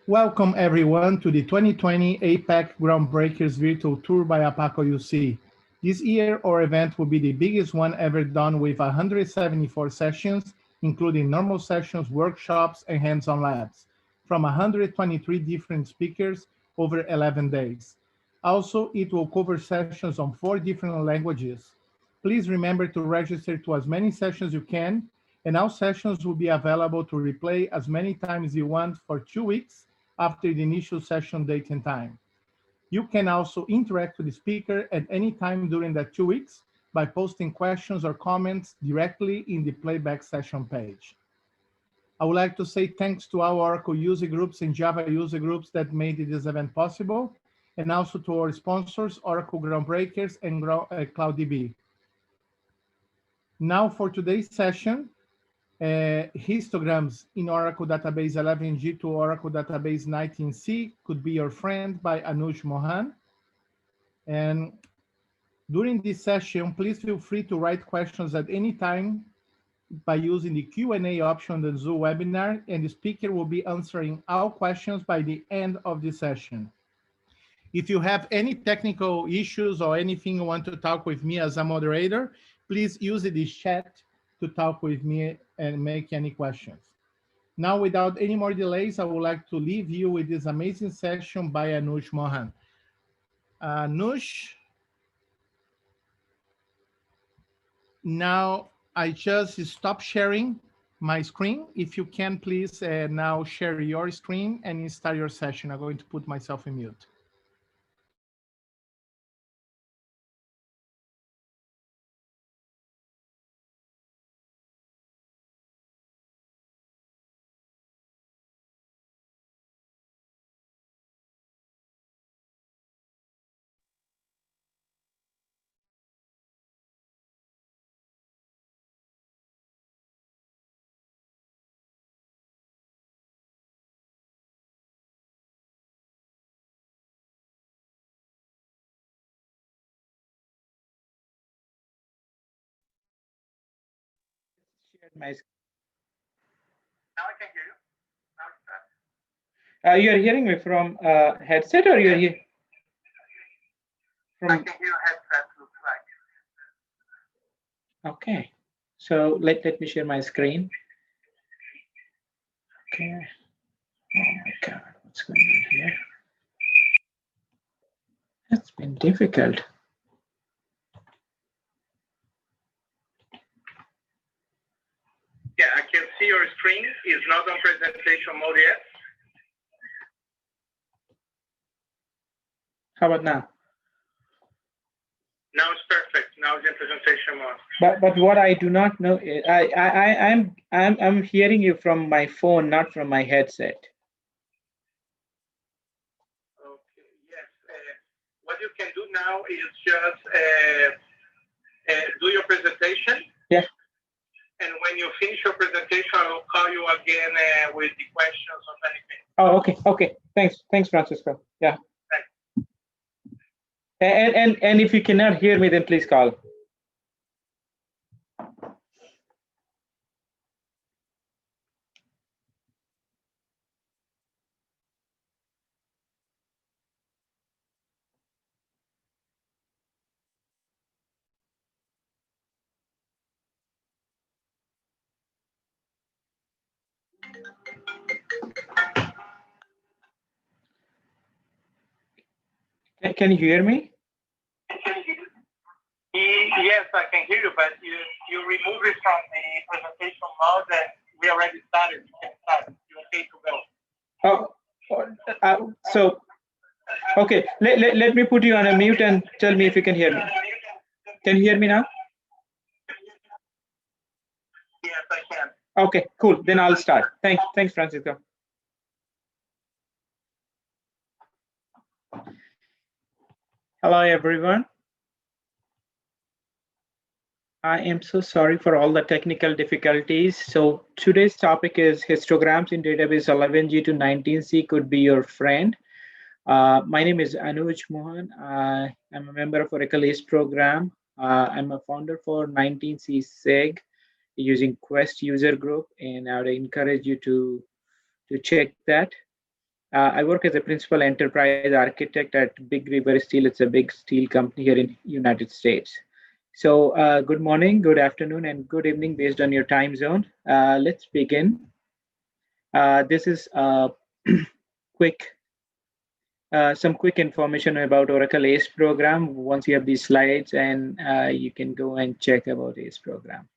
Welcome everyone to the 2020 APAC Groundbreakers Virtual Tour by Apaco UC. This year, our event will be the biggest one ever done with 174 sessions, including normal sessions, workshops, and hands-on labs, from 123 different speakers over 11 days. Also, it will cover sessions on 4 different languages. Please remember to register to as many sessions you can, and all sessions will be available to replay as many times you want for 2 weeks after the initial session date and time. You can also interact with the speaker at any time during that 2 weeks by posting questions or comments directly in the playback session page. I would like to say thanks to our Oracle user groups and Java user groups that made this event possible, and also to our sponsors, Oracle Groundbreakers and CloudDB. Now for today's session, histograms in Oracle Database 11G to Oracle Database 19C could be your friend by Anuj Mohan. And during this session, please feel free to write questions at any time by using the Q&A option on the Zoom webinar, and the speaker will be answering all questions by the end of the session. If you have any technical issues or anything you want to talk with me as a moderator, please use the chat to talk with me and make any questions. Now, without any more delays, I would like to leave you with this amazing session by Anuj Mohan. Anuj, now I just stop sharing my screen. If you can, please now share your screen and start your session. I'm going to put myself in mute. My Now I can hear you. Now it's better. you're hearing me from headset, or you're here from? I can hear headset, looks like. Okay, so let me share my screen. Okay. Oh my God, what's going on here? That's been difficult. Yeah, I can see your screen is not on presentation mode yet. How about now? Now it's perfect. Now it's in presentation mode. But what I do not know is I'm hearing you from my phone, not from my headset. Okay. Yes. What you can do now is just do your presentation. Yeah. And when you finish your presentation, I will call you again with the questions or anything. Oh, okay. Okay. Thanks, Francisco. Yeah. Thanks. And if you cannot hear me, then please call. Can you hear me? Yes, I can hear you, but you remove it from the presentation mode and we already started. You can start. You're okay to go. So, okay, let me put you on a mute and tell me if you can hear me. Can you hear me now? Yes, I can. Okay, cool. Then I'll start. Thanks, Francisco. Hello, everyone. I am so sorry for all the technical difficulties. So today's topic is histograms in database 11G to 19C could be your friend. My name is Anuj Mohan. I'm a member of Oracle Histogram. I'm a founder for 19C SIG using Quest user group, and I would encourage you to check that. I work as a principal enterprise architect at Big River Steel. It's a big steel company here in United States. So good morning, good afternoon, and good evening based on your time zone. Let's begin. This is quick, some quick information about Oracle ACE program. Once you have these slides, and you can go and check about ACE program.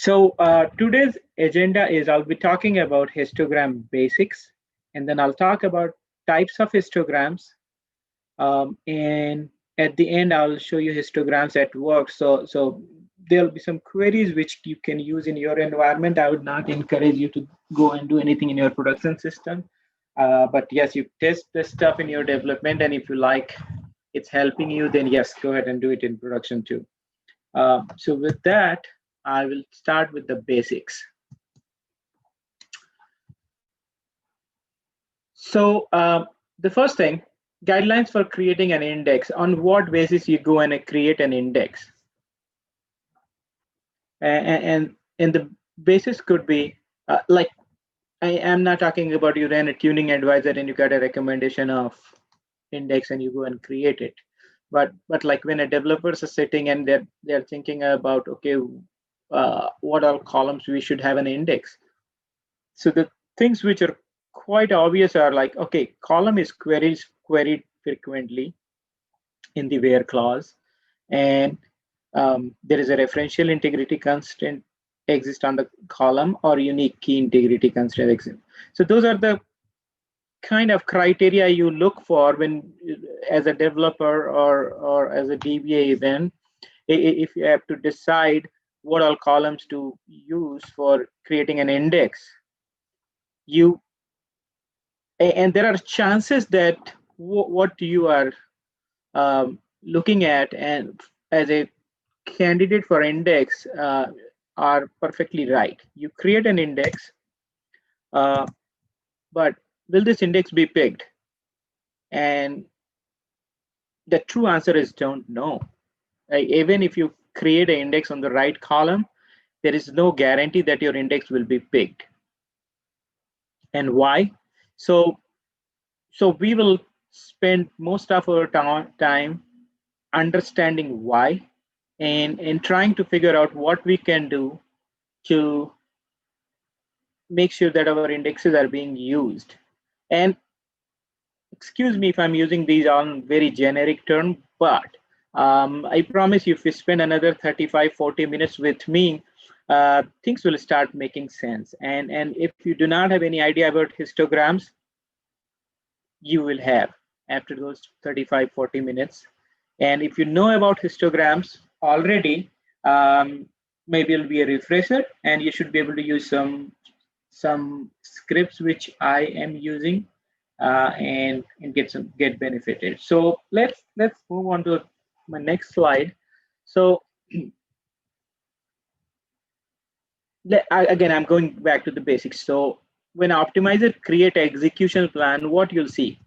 So today's agenda is I'll be talking about histogram basics, and then I'll talk about types of histograms, and at the end I'll show you histograms at work. So there'll be some queries which you can use in your environment. I would not encourage you to go and do anything in your production system, but yes, you test this stuff in your development, and if you like it's helping you, then yes, go ahead and do it in production too. So with that, I will start with the basics. So the first thing, guidelines for creating an index. On what basis you go and create an index? And the basis could be like, I am not talking about you ran a tuning advisor and you got a recommendation of index and you go and create it. But like when a developers are sitting and they're thinking about, okay, what are columns we should have an index. So the things which are quite obvious are like, okay, column is queried frequently in the where clause, and there is a referential integrity constraint exist on the column or unique key integrity constraint exist. So those are the kind of criteria you look for when, as a developer or as a DBA even, if you have to decide what all columns to use for creating an index. And there are chances that what you are looking at and as a candidate for index are perfectly right. You create an index, but will this index be picked? And the true answer is don't know. Even if you create an index on the right column, there is no guarantee that your index will be picked. And why? So we will spend most of our time understanding why and trying to figure out what we can do to make sure that our indexes are being used. And excuse me if I'm using these on very generic terms, but I promise you if we spend another 35-40 minutes with me, things will start making sense. And if you do not have any idea about histograms, you will have after those 35-40 minutes. And if you know about histograms already, maybe it'll be a refresher, and you should be able to use some scripts which I am using and get benefited. So let's move on to my next slide. So again, I'm going back to the basics. So when optimizer create an execution plan, what you'll see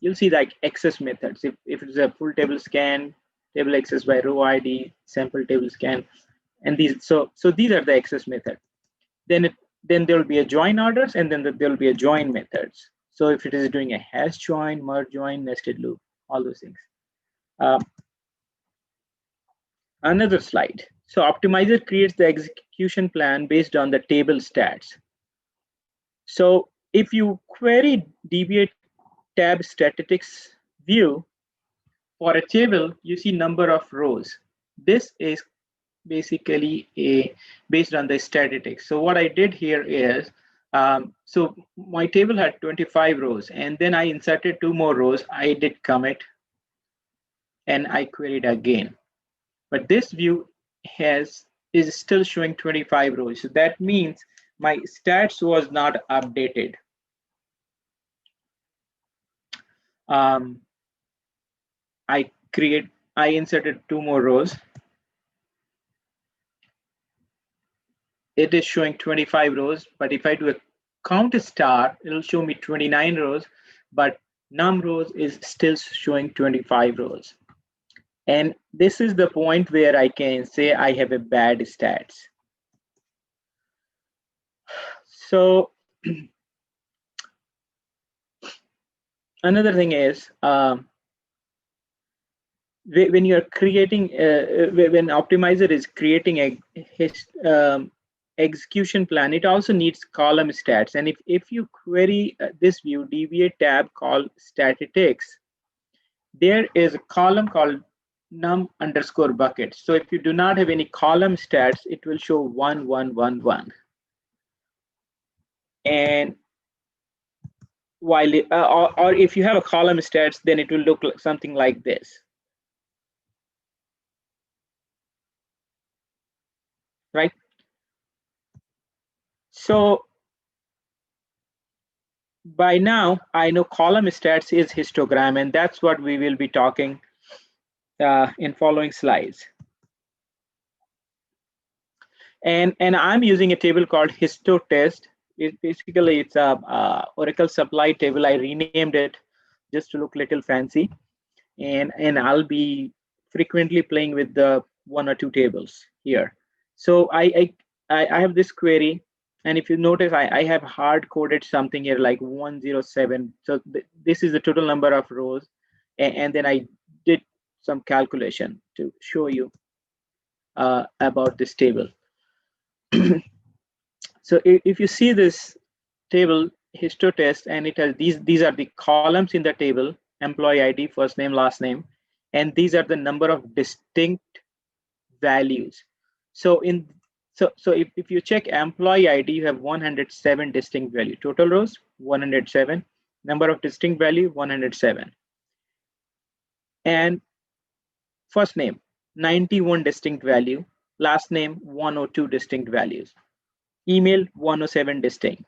like access methods. If it's a full table scan, table access by row ID, sample table scan, and these. So these are the access method. Then there will be a join orders, and then there will be a join methods. So if it is doing a hash join, merge join, nested loop, all those things. Another slide. So optimizer creates the execution plan based on the table stats. So if you query DBA tab statistics view for a table, you see number of rows. This is basically based on the statistics. So what I did here is, so my table had 25 rows, and then I inserted 2 more rows. I did commit, and I queried again. But this view is still showing 25 rows. So that means my stats was not updated. I inserted 2 more rows. It is showing 25 rows, but if I do a count star, it'll show me 29 rows, but num rows is still showing 25 rows. And this is the point where I can say I have a bad stats. So another thing is when you're creating when optimizer is creating a execution plan, it also needs column stats. And if you query this view DBA tab called statistics, there is a column called num_bucket. So if you do not have any column stats, it will show 1 1 1 1. And while or if you have a column stats, then it will look like something like this, right? So by now I know column stats is histogram, and that's what we will be talking in following slides. And I'm using a table called histotest. Basically it's a Oracle supply table. I renamed it just to look little fancy, and I'll be frequently playing with the 1 or 2 tables here. So I have this query, and if you notice, I have hard coded something here like 107. So this is the total number of rows, and then I did some calculation to show you about this table. So if you see this table histotest, and it has these are the columns in the table: employee ID, first name, last name, and these are the number of distinct values. So if you check employee ID, you have 107 distinct value. Total rows 107, number of distinct value 107, and first name 91 distinct value, last name 102 distinct values, email 107 distinct.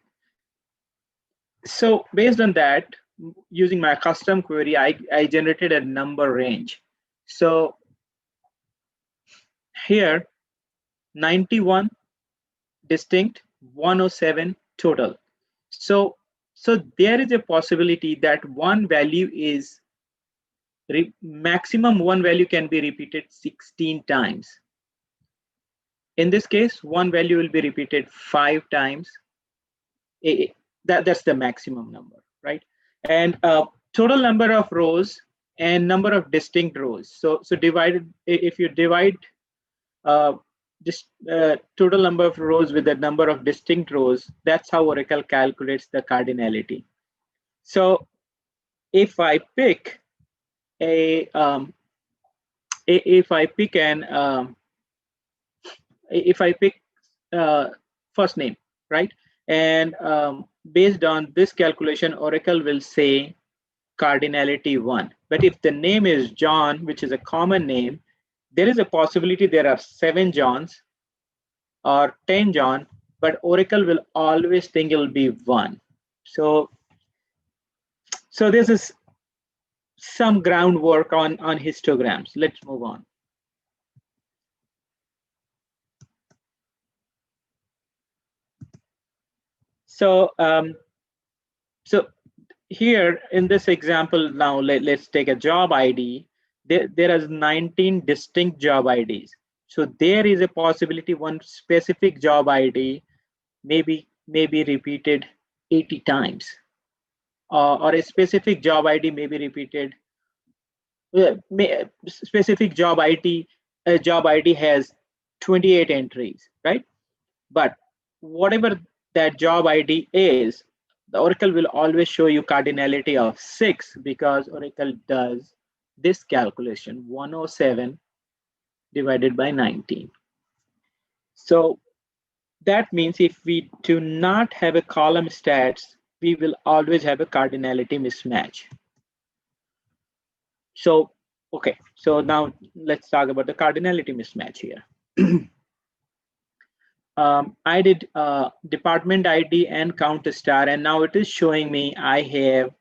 So based on that, using my custom query, I generated a number range. So here 91 distinct, 107 total. So there is a possibility that one value is maximum one value can be repeated 16 times. In this case, one value will be repeated 5 times. That's the maximum number, right? And total number of rows and number of distinct rows. So divided, if you divide this total number of rows with the number of distinct rows, that's how Oracle calculates the cardinality. So if I pick first name, right? And based on this calculation, Oracle will say cardinality 1. But if the name is John, which is a common name, there is a possibility there are 7 Johns or 10 John, but Oracle will always think it will be 1. So this is some groundwork on histograms. Let's move on. So here in this example, now let's take a job ID. There is 19 distinct job IDs. So there is a possibility one specific job ID may be repeated 80 times, or a specific job ID may be repeated. Specific job ID has 28 entries, right? But whatever that job ID is, the Oracle will always show you cardinality of 6, because Oracle does this calculation, 107 divided by 19. So that means if we do not have a column stats, we will always have a cardinality mismatch. So, okay, so now let's talk about the cardinality mismatch here. I did department ID and count star, and now it is showing me I have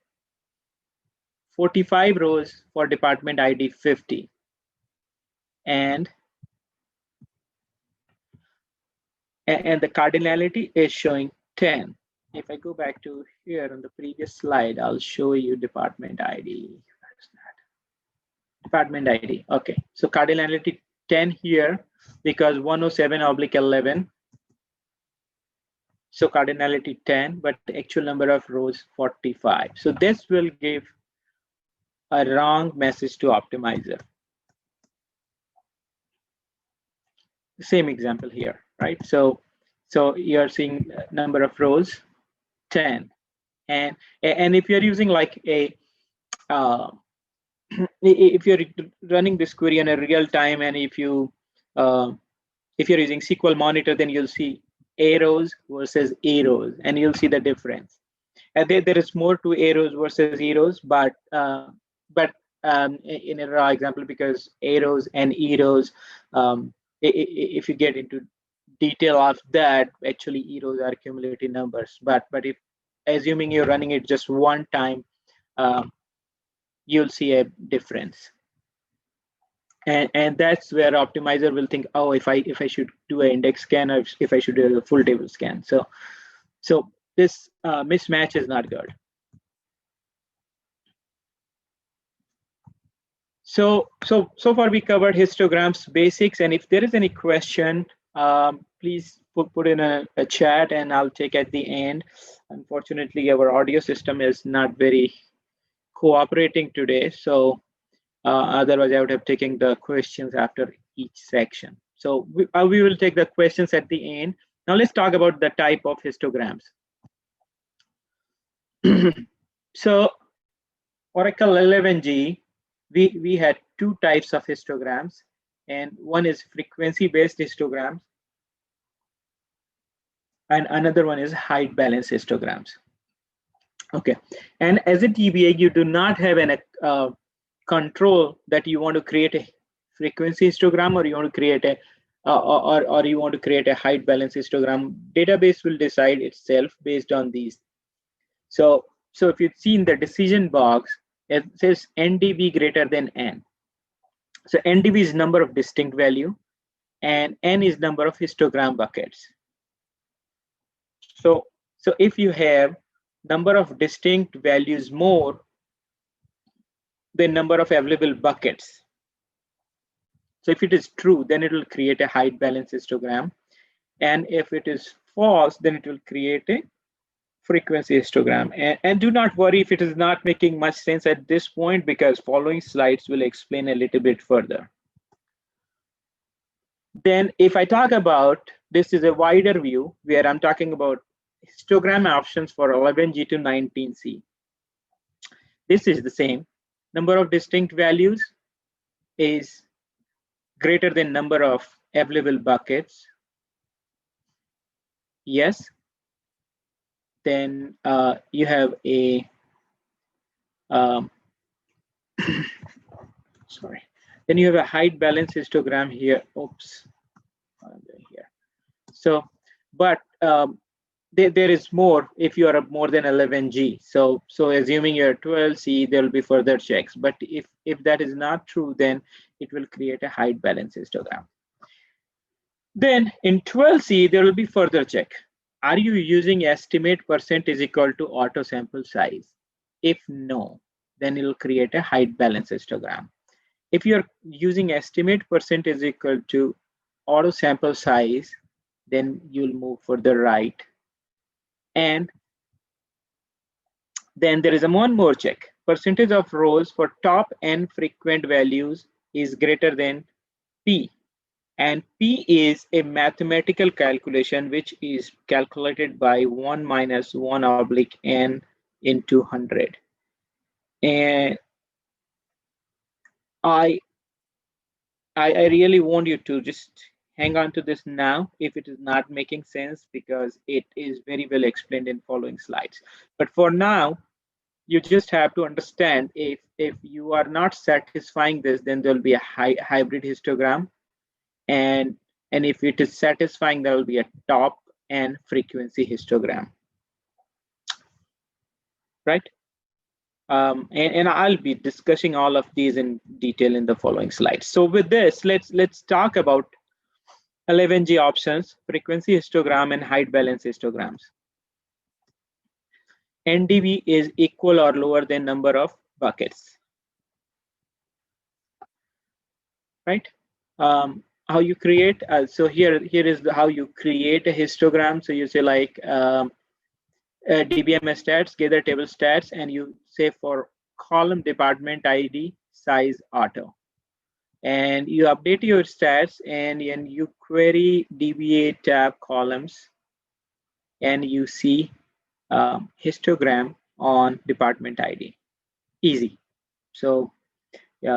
45 rows for department ID 50. And the cardinality is showing 10. If I go back to here on the previous slide, I'll show you department ID. Where's that? Department ID. Okay, so cardinality 10 here because 107/11. So cardinality 10, but the actual number of rows 45. So this will give a wrong message to optimizer. Same example here, right? So you're seeing number of rows 10, and if you're using like a if you're running this query in a real time, and if you're using SQL Monitor, then you'll see arrows versus arrows, and you'll see the difference. And there is more to arrows versus arrows, but in a raw example, because arrows and arrows, if you get into detail of that, actually arrows are cumulative numbers. But if assuming you're running it just one time, you'll see a difference. And that's where optimizer will think, oh, if I should do an index scan, or if I should do a full table scan. So this mismatch is not good. So far we covered histograms basics, and if there is any question, please put in a chat, and I'll take at the end. Unfortunately, our audio system is not very cooperating today, so otherwise I would have taken the questions after each section. So we will take the questions at the end. Now let's talk about the type of histograms. So Oracle 11G, we had two types of histograms, and one is frequency-based histograms, and another one is height balance histograms. Okay, and as a DBA, you do not have an control that you want to create a frequency histogram, or you want to create a or you want to create a height balance histogram. Database will decide itself based on these. So if you see in the decision box, it says NDV greater than N. So NDV is number of distinct value, and N is number of histogram buckets. So if you have number of distinct values more than number of available buckets, so if it is true, then it will create a height balance histogram, and if it is false, then it will create a frequency histogram. And do not worry if it is not making much sense at this point, because following slides will explain a little bit further. Then if I talk about, this is a wider view where I'm talking about histogram options for 11G to 19C. This is the same. Number of distinct values is greater than number of available buckets. Yes. Then you have a sorry. Then you have a height balance histogram here. Oops, here. So, but there is more if you are more than 11G. So assuming you're 12C, there will be further checks. But if that is not true, then it will create a height balance histogram. Then in 12C, there will be further check. Are you using estimate percent is equal to auto sample size? If no, then it will create a height balance histogram. If you're using estimate percent is equal to auto sample size, then you'll move further right. And then there is one more check. Percentage of rows for top n frequent values is greater than P. And P is a mathematical calculation which is calculated by 1 minus 1 oblique n into 100. And I really want you to just hang on to this now if it is not making sense, because it is very well explained in following slides. But for now, you just have to understand if you are not satisfying this, then there will be a hybrid histogram. And if it is satisfying, there will be a top and frequency histogram, right? And I'll be discussing all of these in detail in the following slides. So with this, let's talk about 11G options, frequency histogram and height balance histograms. NDV is equal or lower than number of buckets, right? How you create, so here is how you create a histogram. So you say like DBMS stats, gather table stats, and you say for column department ID size auto. And you update your stats and you query DBA tab columns, and you see histogram on department ID. Easy. So you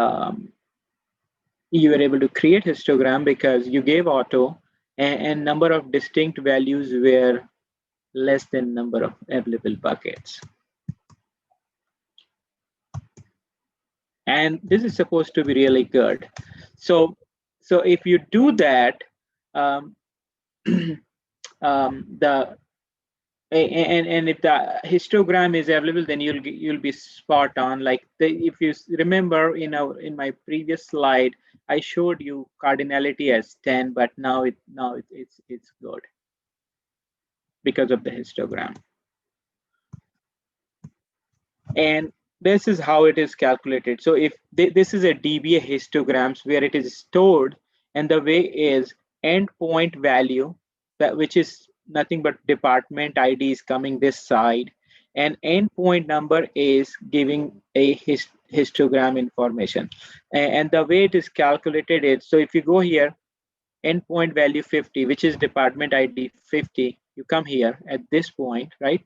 were able to create histogram because you gave auto, and number of distinct values were less than number of available buckets. And this is supposed to be really good. So if you do that, and if the histogram is available, then you'll be spot on. Like if you remember in my previous slide, I showed you cardinality as 10, but now it's good because of the histogram. And this is how it is calculated. So if this is a DBA histograms where it is stored, and the way is endpoint value, which is nothing but department ID is coming this side, and endpoint number is giving a histogram information. And the way it is calculated is, so if you go here, endpoint value 50, which is department ID 50, you come here at this point, right?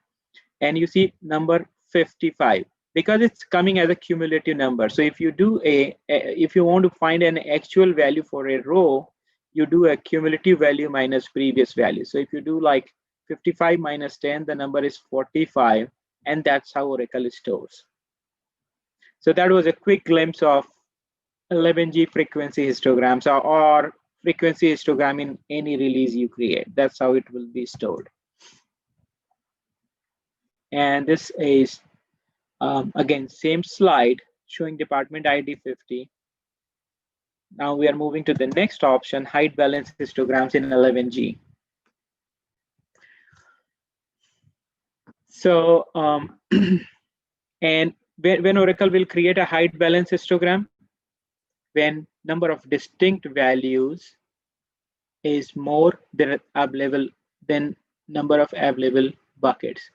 And you see number 55, because it's coming as a cumulative number. So if you do if you want to find an actual value for a row, you do a cumulative value minus previous value. So if you do like 55 minus 10, the number is 45, and that's how Oracle stores. So that was a quick glimpse of 11G frequency histograms, or frequency histogram in any release you create. That's how it will be stored. And this is again same slide showing department ID 50. Now we are moving to the next option, height balance histograms in 11G. So and when Oracle will create a height balance histogram, when number of distinct values is more than available than number of available buckets.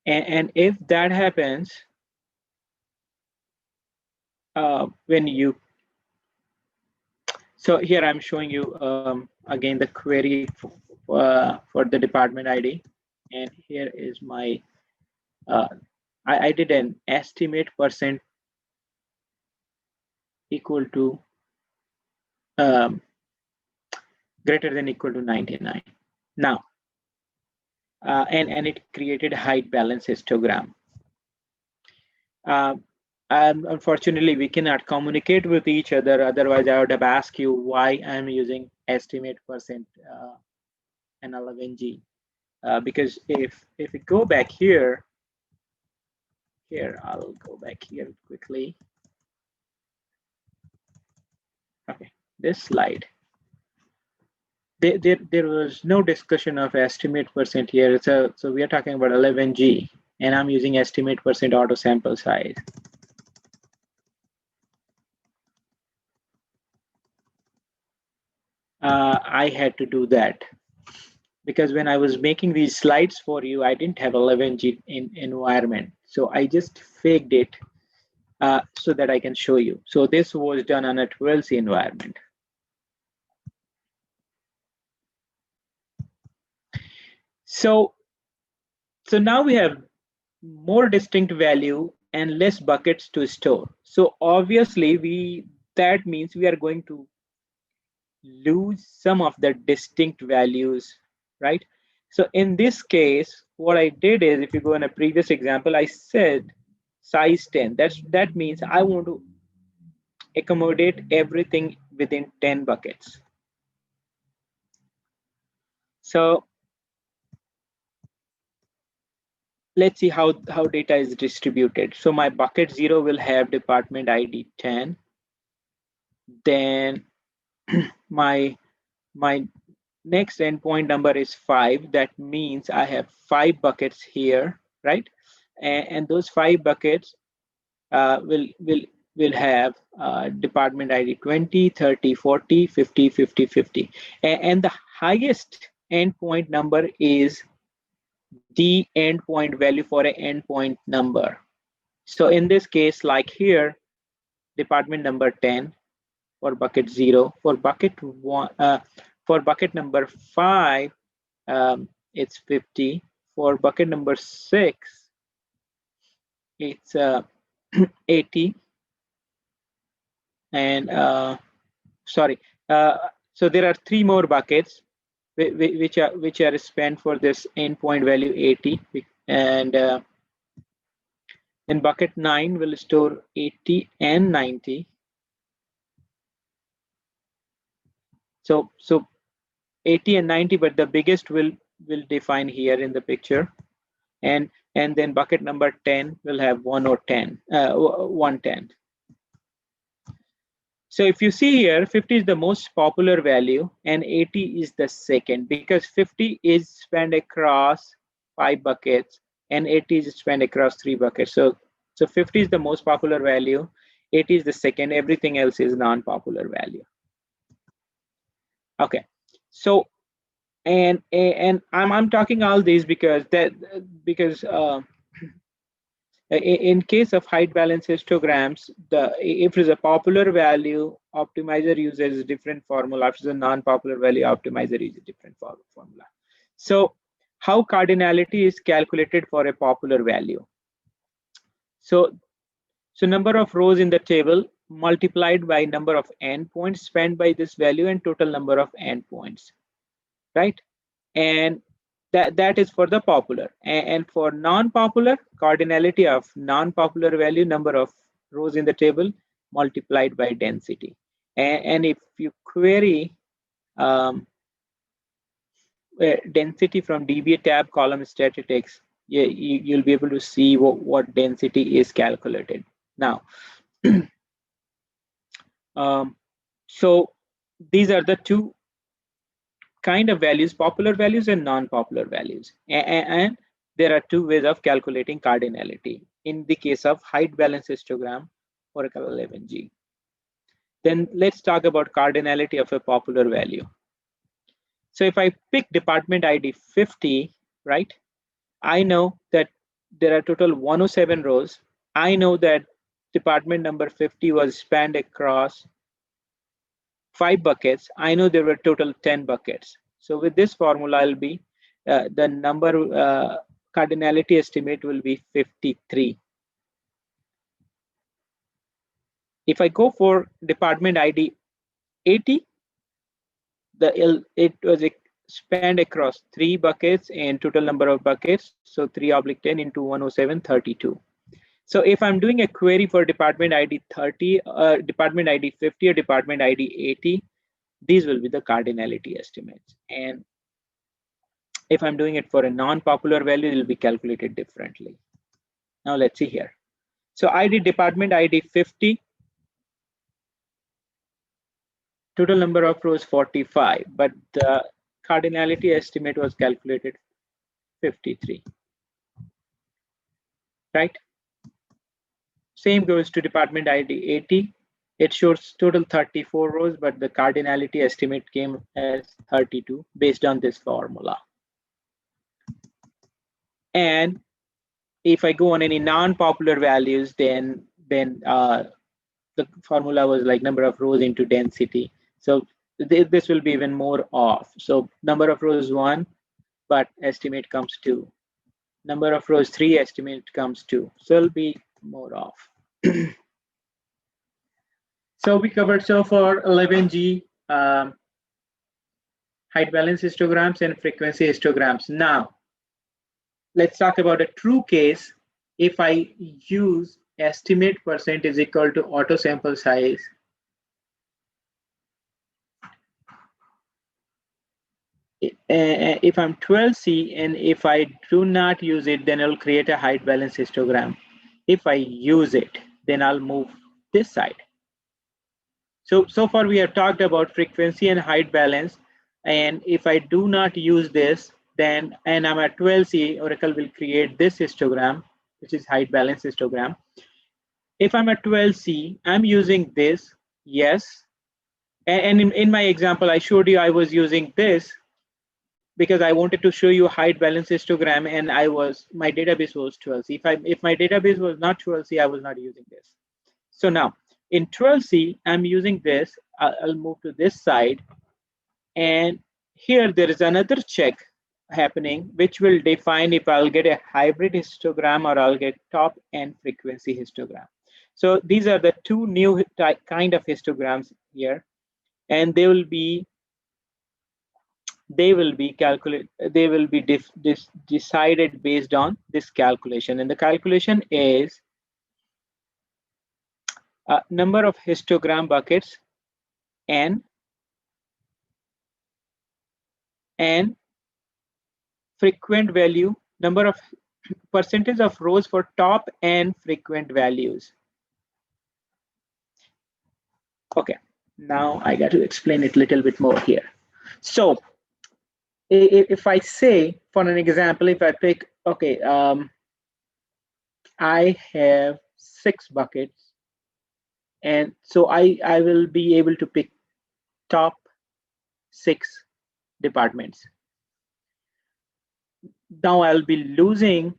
And if that happens, when you, so here I'm showing you again the query for the department ID, and here is my, I did an estimate percent equal to greater than equal to 99. Now, and it created height balance histogram. Unfortunately, we cannot communicate with each other. Otherwise, I would have asked you why I'm using estimate percent and 11G. Because if we go back here, I'll go back here quickly. Okay, this slide. There was no discussion of estimate percent here. So we are talking about 11G, and I'm using estimate percent auto sample size. I had to do that because when I was making these slides for you, I didn't have 11G in environment. So I just faked it so that I can show you. So this was done on a 12C environment. So now we have more distinct value and less buckets to store. So obviously that means we are going to lose some of the distinct values, right? So in this case, what I did is, if you go in a previous example, I said size 10. That means I want to accommodate everything within 10 buckets. So let's see how data is distributed. So my bucket 0 will have department ID 10. Then my next endpoint number is 5. That means I have 5 buckets here, right? And those 5 buckets will have department ID 20, 30, 40, 50, 50, 50. And the highest endpoint number is the endpoint value for an endpoint number. So in this case, like here, department number 10 for bucket 0, for bucket 1, for bucket number 5, it's 50. For bucket number 6, it's 80. And sorry, so there are 3 more buckets which are spent for this endpoint value 80, and in bucket 9 will store 80 and 90. So 80 and 90, but the biggest will define here in the picture, and then bucket number 10 will have 1 or 10, 110. So if you see here, 50 is the most popular value and 80 is the second, because 50 is spent across 5 buckets and 80 is spent across 3 buckets. So 50 is the most popular value, 80 is the second, everything else is non-popular value. Okay, so and I'm talking all these because in case of height balance histograms, if it is a popular value, optimizer uses a different formula. If it's a non-popular value, optimizer uses a different formula. So how cardinality is calculated for a popular value? So number of rows in the table multiplied by number of endpoints spent by this value and total number of endpoints, right? And that is for the popular. And for non-popular, cardinality of non-popular value, number of rows in the table multiplied by density. And if you query density from DBA tab column statistics, you'll be able to see what density is calculated. Now, so these are the 2 kind of values, popular values and non-popular values, and there are 2 ways of calculating cardinality in the case of height balance histogram Oracle 11G. Then let's talk about cardinality of a popular value. So if I pick department ID 50, right, I know that there are total 107 rows. I know that department number 50 was spanned across 5 buckets. I know there were total 10 buckets. So with this formula, I'll be the number cardinality estimate will be 53. If I go for department ID 80, it was spanned across 3 buckets and total number of buckets. So 3/10 into 107, 32. So if I'm doing a query for department ID 30, department ID 50 or department ID 80, these will be the cardinality estimates. And if I'm doing it for a non-popular value, it will be calculated differently. Now let's see here. So I did department ID 50, total number of rows 45, but the cardinality estimate was calculated 53, right? Same goes to department ID 80. It shows total 34 rows, but the cardinality estimate came as 32 based on this formula. And if I go on any non-popular values, then the formula was like number of rows into density. So this will be even more off. So number of rows 1, but estimate comes 2. Number of rows 3, estimate comes 2. So it'll be more off. So we covered so far 11G height balance histograms and frequency histograms. Now, let's talk about a true case. If I use estimate percent is equal to auto sample size, if I'm 12C and if I do not use it, then I'll create a height balance histogram. If I use it, then I'll move this side. So far we have talked about frequency and height balance. And if I do not use this, then, and I'm at 12C, Oracle will create this histogram, which is height balance histogram. If I'm at 12C, I'm using this, yes. And in my example, I showed you I was using this. because I wanted to show you height balance histogram, and my database was 12C. If my database was not 12C, I was not using this. So now in 12C, I'm using this. I'll move to this side, and here there is another check happening, which will define if I'll get a hybrid histogram or I'll get top and frequency histogram. So these are the two new kind of histograms here, and they will be decided based on this calculation, and the calculation is number of histogram buckets n and frequent value, number of percentage of rows for top and frequent values. Okay, now I got to explain it a little bit more here. So if I say, for an example, if I pick, okay, I have 6 buckets, and so I will be able to pick top 6 departments. Now I'll be losing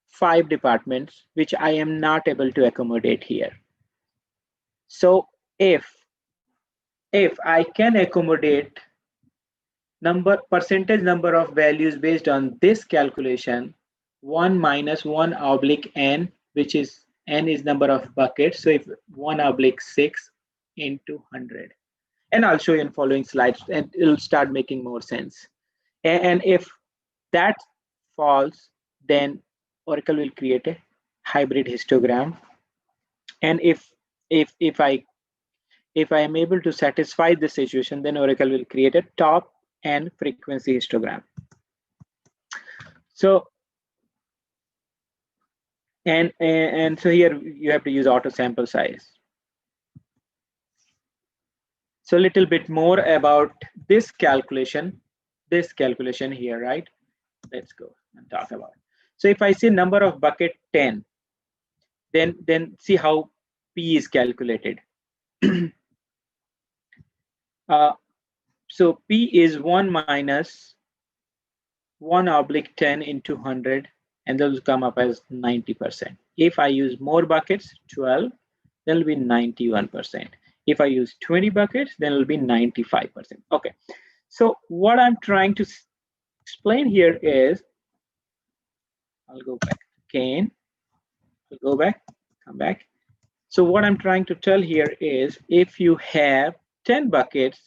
5 departments, which I am not able to accommodate here. So if I can accommodate percentage number of values based on this calculation, 1 minus 1/n, which is n is number of buckets. So if 1/6 into 100, and I'll show you in following slides, and it'll start making more sense. And if that falls, then Oracle will create a hybrid histogram. And if I am able to satisfy this situation, then Oracle will create a top and frequency histogram. So and so here you have to use auto sample size. So a little bit more about this calculation here, right? Let's go and talk about it. So if I say number of bucket 10, then see how P is calculated. So P is 1 minus 1/10 into 100, and those come up as 90%. If I use more buckets, 12, then it'll be 91%. If I use 20 buckets, then it'll be 95%. Okay, so what I'm trying to explain here is, I'll go back again, I'll go back, come back. So what I'm trying to tell here is, if you have 10 buckets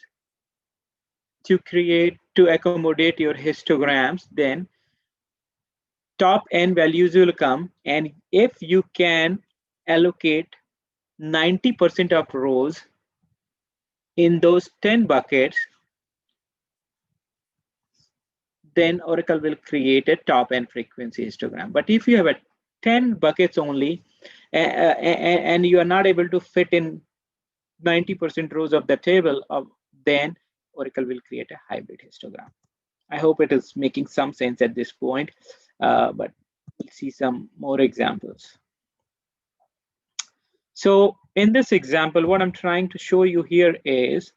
to accommodate your histograms, then top n values will come, and if you can allocate 90% of rows in those 10 buckets, then Oracle will create a top n frequency histogram. But if you have a 10 buckets only, and you are not able to fit in 90% rows of the table, then Oracle will create a hybrid histogram. I hope it is making some sense at this point, but we'll see some more examples. So in this example, what I'm trying to show you here is,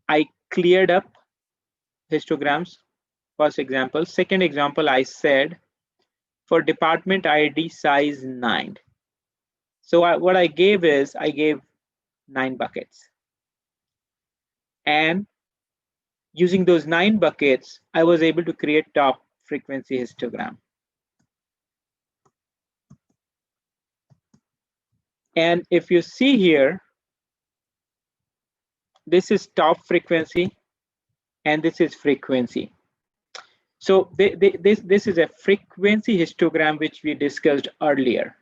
I cleared up histograms, first example. Second example, I said for department ID size 9. So what I gave is, I gave 9 buckets. And using those 9 buckets, I was able to create top frequency histogram. And if you see here, this is top frequency and this is frequency. So this is a frequency histogram which we discussed earlier,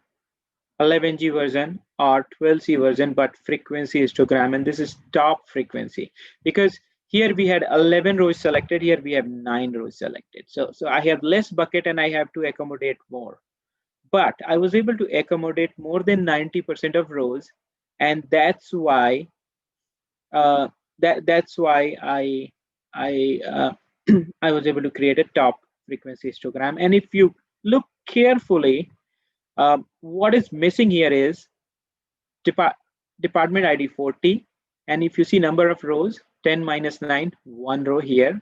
11G version or 12C version, but frequency histogram, and this is top frequency, because here we had 11 rows selected, here we have 9 rows selected. So I have less bucket and I have to accommodate more. But I was able to accommodate more than 90% of rows, and that's why I I was able to create a top frequency histogram. And if you look carefully, what is missing here is department ID 40, and if you see number of rows, 10 minus 9, one row here.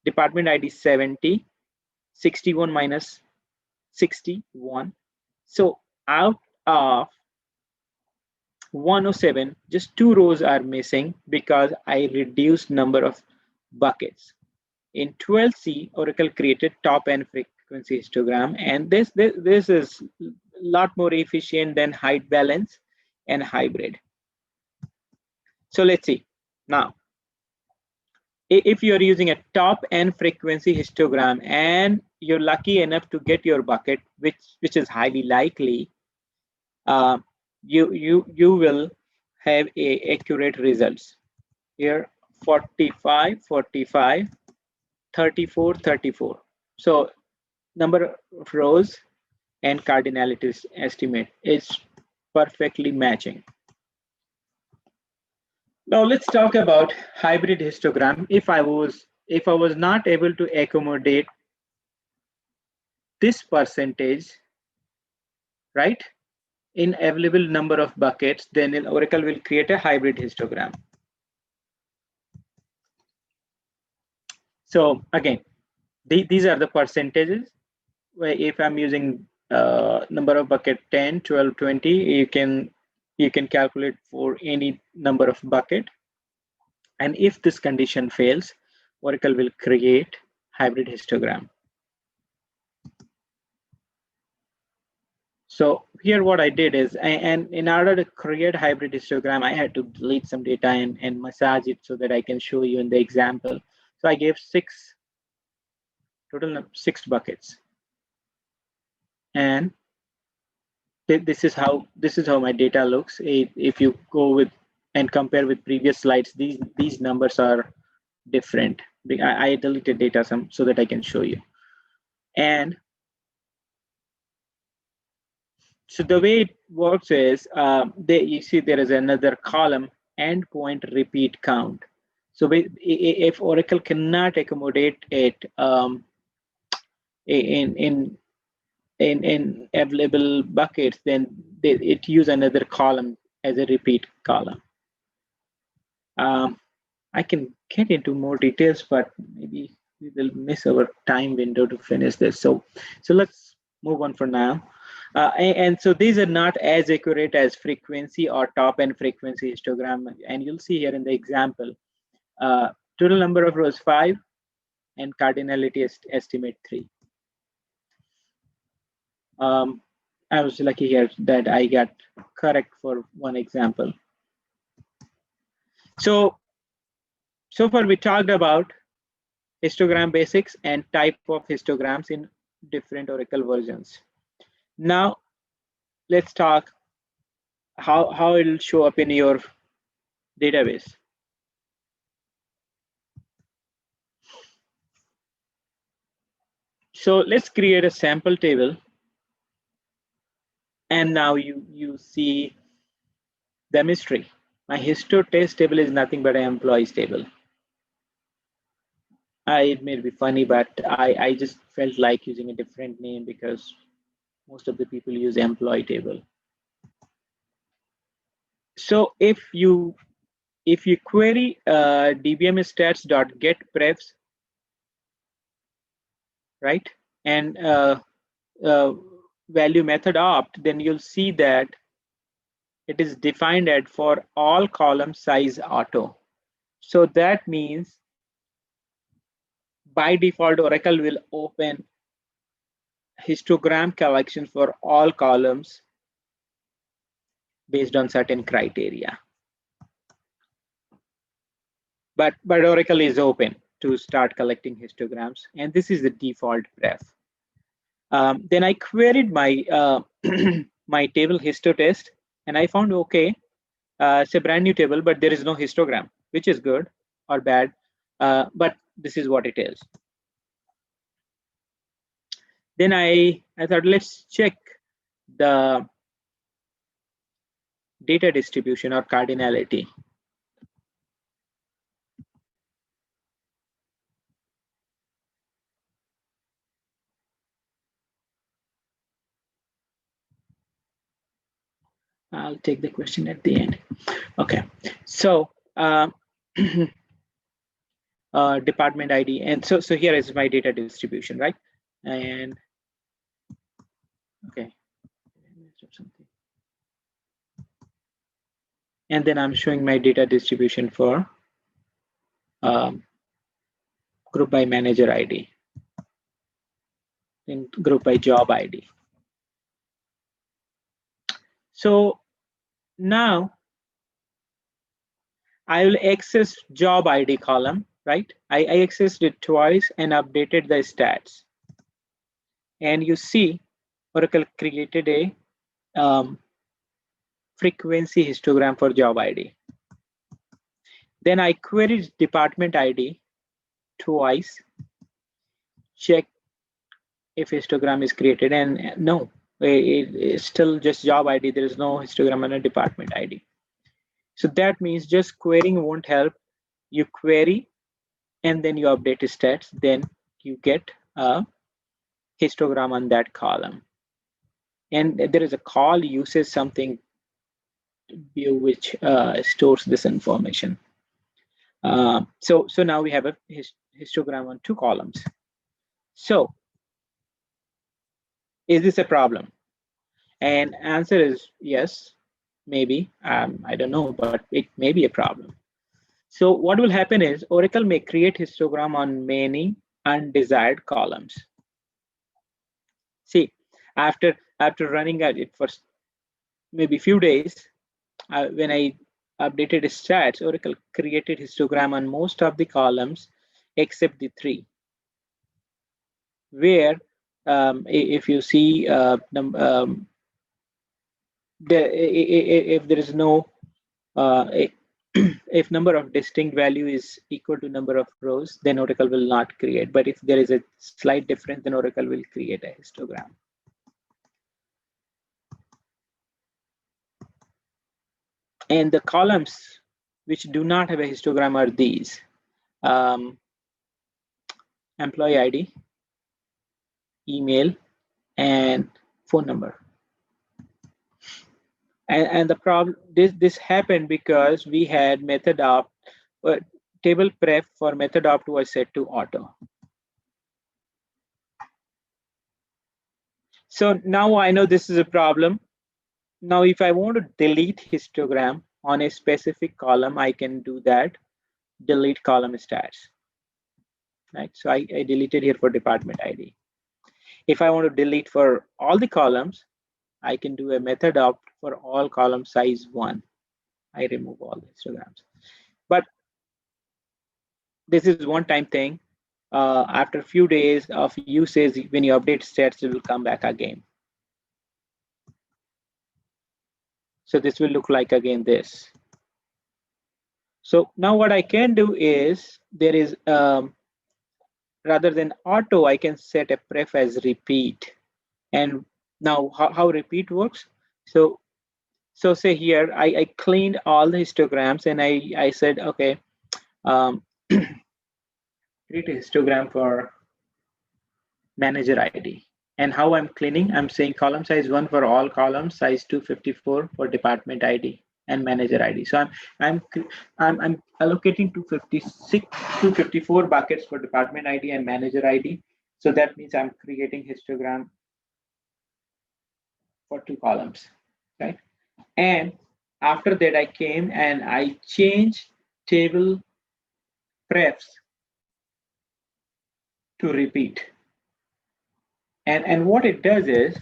Department ID 70, 61 minus 61. So out of 107, just 2 rows are missing because I reduced number of buckets. In 12C, Oracle created top and frequency histogram, and this is a lot more efficient than height balance and hybrid. So let's see now. If you're using a top and frequency histogram and you're lucky enough to get your bucket, which is highly likely, you will have accurate results. Here 45, 45, 34, 34. So number of rows and cardinality estimate is perfectly matching. Now let's talk about hybrid histogram. If I was not able to accommodate this percentage, right, in available number of buckets, then Oracle will create a hybrid histogram. So again, these are the percentages. Where if I'm using number of bucket 10, 12, 20, you can calculate for any number of bucket. And if this condition fails, Oracle will create hybrid histogram. So here what I did is, and in order to create hybrid histogram, I had to delete some data and massage it so that I can show you in the example. So I gave total 6 buckets. And this is how my data looks. If you go with and compare with previous slides, these numbers are different. I deleted data so that I can show you. And so the way it works is, you see there is another column, endpoint repeat count. So if Oracle cannot accommodate it in available buckets, then it use another column as a repeat column. I can get into more details, but maybe we will miss our time window to finish this. So let's move on for now. And so these are not as accurate as frequency or top and frequency histogram. And you'll see here in the example, total number of rows 5 and cardinality estimate 3. I was lucky here that I got correct for one example. So far we talked about histogram basics and type of histograms in different Oracle versions. Now let's talk how it will show up in your database. So let's create a sample table. And now you see the mystery. My histo test table is nothing but an employees table. It may be funny, but I just felt like using a different name because most of the people use employee table. So if you query dbmstats.getprefs, right, and value method opt, then you'll see that it is defined at for all column size auto. So that means by default, Oracle will open histogram collection for all columns based on certain criteria. But Oracle is open to start collecting histograms, and this is the default pref. Then I queried my my table histotest, and I found okay, it's a brand new table, but there is no histogram, which is good or bad, but this is what it is. Then I thought, let's check the data distribution or cardinality. I'll take the question at the end. Okay, so department ID. And so here is my data distribution, right? And okay. And then I'm showing my data distribution for group by manager ID and group by job ID. So now I will access job ID column, right? I accessed it twice and updated the stats. And you see Oracle created a frequency histogram for job ID. Then I queried department ID twice, check if histogram is created, and no, it's still just job ID. There is no histogram on a department ID. So that means just querying won't help. You query and then you update stats, then you get a histogram on that column. And there is a call uses something view which stores this information. So now we have a histogram on 2 columns. So is this a problem? And answer is yes, maybe. I don't know, but it may be a problem. So what will happen is Oracle may create histogram on many undesired columns. See, after running at it for maybe few days, when I updated stats, Oracle created histogram on most of the columns except the 3. Where if you see if there is no if number of distinct value is equal to number of rows, then Oracle will not create. But if there is a slight difference, then Oracle will create a histogram. And the columns which do not have a histogram are these: employee ID, email, and phone number. And the problem, this happened because we had method opt, table pref for method opt was set to auto. So now I know this is a problem. Now, if I want to delete histogram on a specific column, I can do that. Delete column stats. Right. So I deleted here for department ID. If I want to delete for all the columns, I can do a method opt for all column size 1. I remove all the histograms. But this is one-time thing. After a few days of usage, when you update stats, it will come back again. So this will look like again this. So now what I can do is there is rather than auto, I can set a pref as repeat. And now how repeat works. So say here I cleaned all the histograms and I said, okay, create a histogram for manager ID. And how I'm cleaning, I'm saying column size 1 for all columns, size 254 for department ID and manager ID. So I'm allocating 254 buckets for department ID and manager ID. So that means I'm creating histogram for 2 columns, right? And after that, I came and I changed table prefs to repeat. And what it does is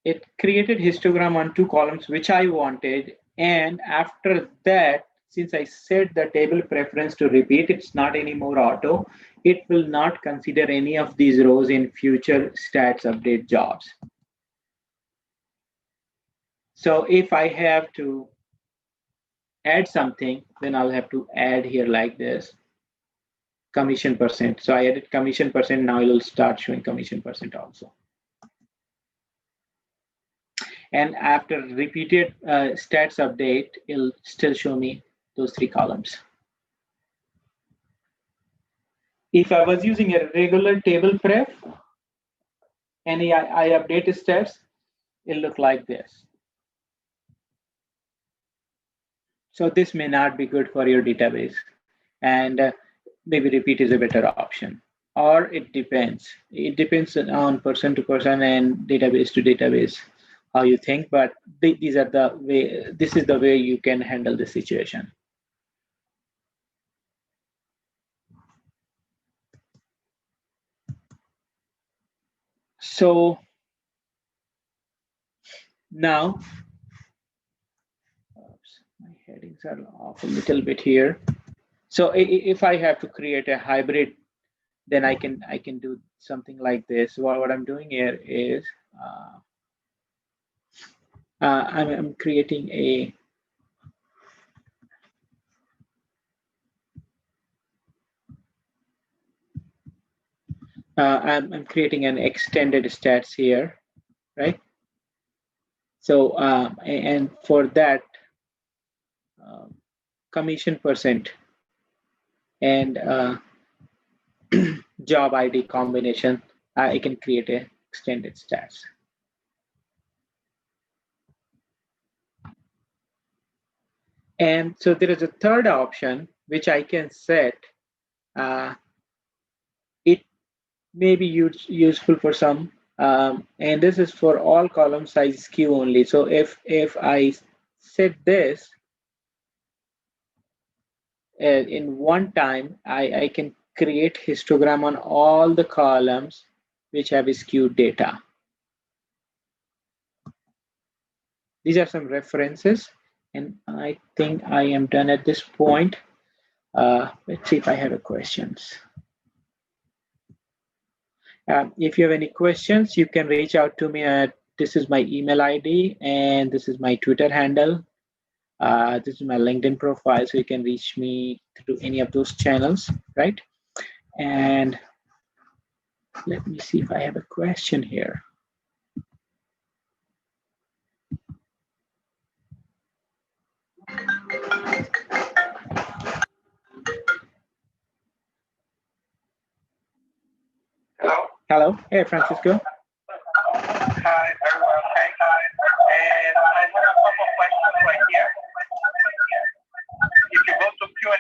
it created histogram on 2 columns, which I wanted. And after that, since I set the table preference to repeat, it's not anymore auto. It will not consider any of these rows in future stats update jobs. So if I have to add something, then I'll have to add here like this, commission percent. So I added commission percent. Now it will start showing commission percent also. And after repeated stats update, it'll still show me those 3 columns. If I was using a regular table pref and I update stats, it'll look like this. So this may not be good for your database, and maybe repeat is a better option. Or it depends. It depends on person to person and database to database how you think. But these are the way. This is the way you can handle the situation. So now, oops, my headings are off a little bit here. So if I have to create a hybrid, then I can do something like this. What I'm doing here is I'm creating a I'm creating an extended stats here, right? So and for that commission percent and job ID combination, I can create a extended stats. And so there is a third option which I can set. It may be useful for some, and this is for all column size skew only. So if I set this in one time, I can create histogram on all the columns which have skewed data. These are some references, and I think I am done at this point. Let's see if I have any questions. If you have any questions, you can reach out to me at, this is my email ID and this is my Twitter handle. This is my LinkedIn profile, so you can reach me through any of those channels, right? And let me see if I have a question here. Hello? Hello. Hey, Francisco. Hi, everyone. Thanks. And I have a couple of questions right here. If you go to Q&A,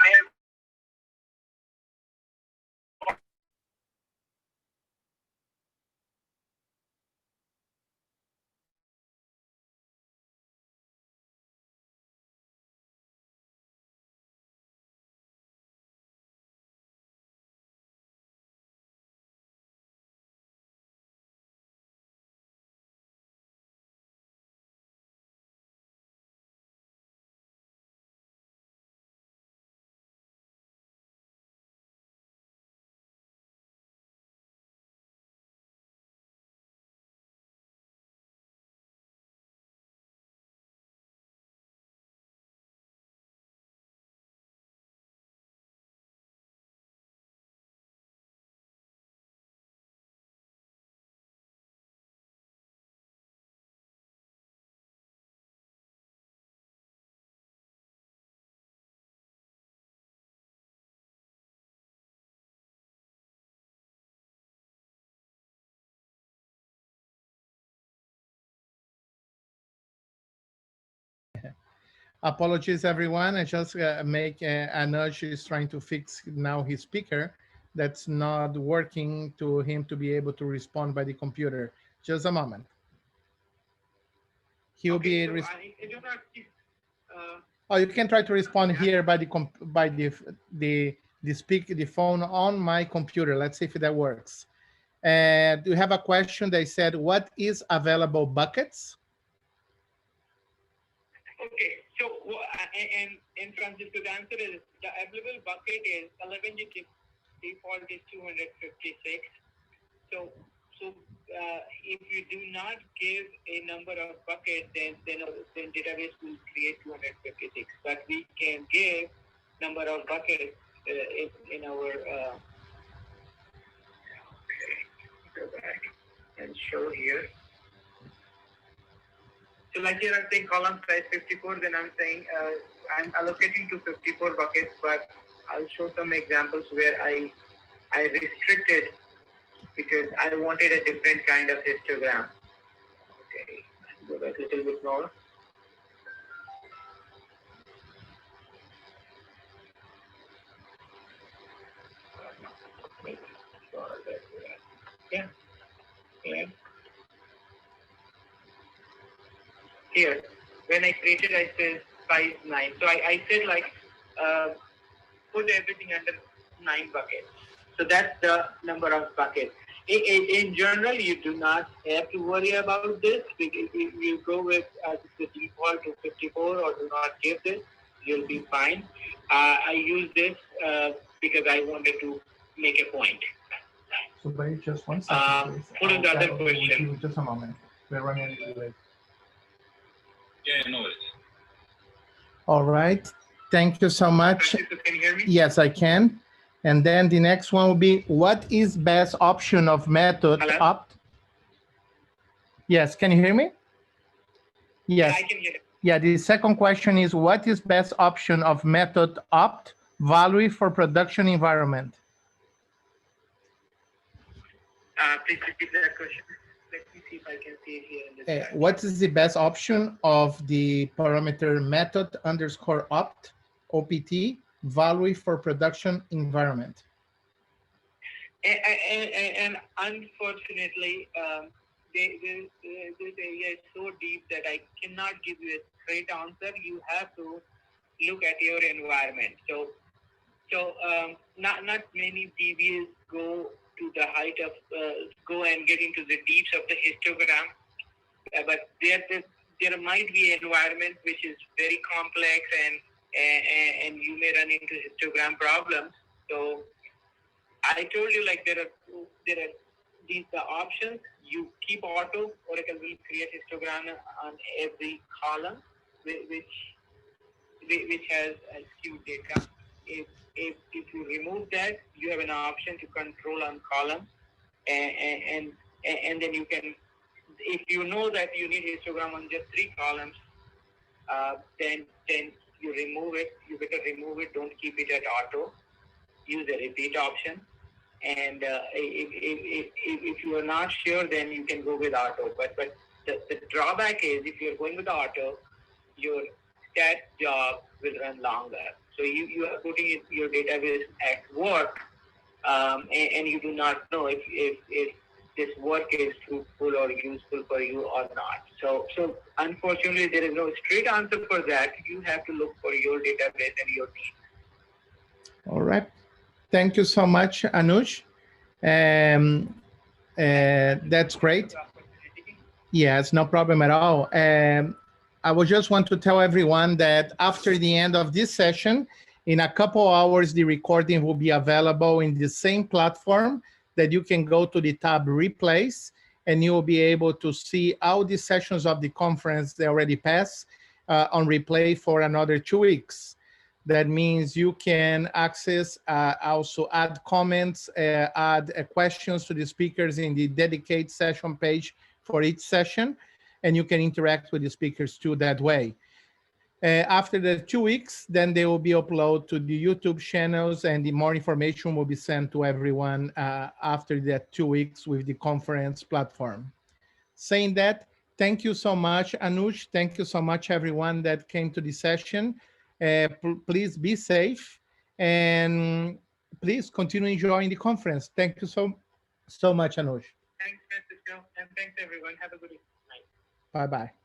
Apologies, everyone. I just make Anuj is trying to fix now his speaker that's not working to him to be able to respond by the computer. Just a moment. He'll okay, be. so I do not. Oh, you can try to respond here by the phone on my computer. Let's see if that works. And we have a question. They said, "What is available buckets?" Okay, so and Francisco, the answer is the available bucket is 11G default is 256. So if you do not give a number of buckets, then database will create 256. But we can give number of buckets in our. Go back and show here. So like here I'm saying column size 54, then I'm saying I'm allocating to 54 buckets, but I'll show some examples where I restricted because I wanted a different kind of histogram. Okay, go back a little bit more. here, when I created, I said size 9. So I said like, put everything under 9 buckets. So that's the number of buckets. In general, you do not have to worry about this. If you go with the default to 54 or do not give this, you'll be fine. I use this because I wanted to make a point. So wait just 1 second, please. What is the other question? Just a moment. We're running a little late. Yeah, no worries. All right. Thank you so much. Francisco, can you hear me? Yes, I can. And then the next one will be, what is best option of method Hello? opt? Yes, can you hear me? Yes. Yeah, I can hear it. Yeah, the second question is, what is best option of method opt value for production environment? Please repeat that question. Let me see if I can see it here in the chat. What is the best option of the parameter method underscore opt, OPT, value for production environment? And unfortunately, this area is so deep that I cannot give you a straight answer. You have to look at your environment. So not many DBAs go to the height of go and get into the deeps of the histogram, but there might be an environment which is very complex and you may run into histogram problems. So I told you, like, there are these the options. You keep auto. Oracle will create histogram on every column which has skewed data. If you remove that, you have an option to control on columns, and then you can, if you know that you need histogram on just 3 columns, then you remove it. You better remove it. Don't keep it at auto. Use a repeat option. And if you are not sure, then you can go with auto. But the drawback is, if you're going with auto, your stat job will run longer. So you are putting your database at work, and you do not know if this work is fruitful or useful for you or not. So unfortunately, there is no straight answer for that. You have to look for your database and your needs. All right. Thank you so much, Anuj. That's great. Yes, no problem at all. I would just want to tell everyone that after the end of this session, in a couple hours, the recording will be available in the same platform that you can go to the tab replays, and you will be able to see all the sessions of the conference that already passed on replay for another 2 weeks. That means you can access, also add comments, add questions to the speakers in the dedicated session page for each session, and you can interact with the speakers too that way. After the 2 weeks, then they will be uploaded to the YouTube channels, and the more information will be sent to everyone after that 2 weeks with the conference platform. Saying that, thank you so much, Anuj. Thank you so much, everyone that came to the session. Please be safe, and please continue enjoying the conference. Thank you so much, Anuj. Thanks, Francisco, and thanks everyone. Have a good night. Bye-bye.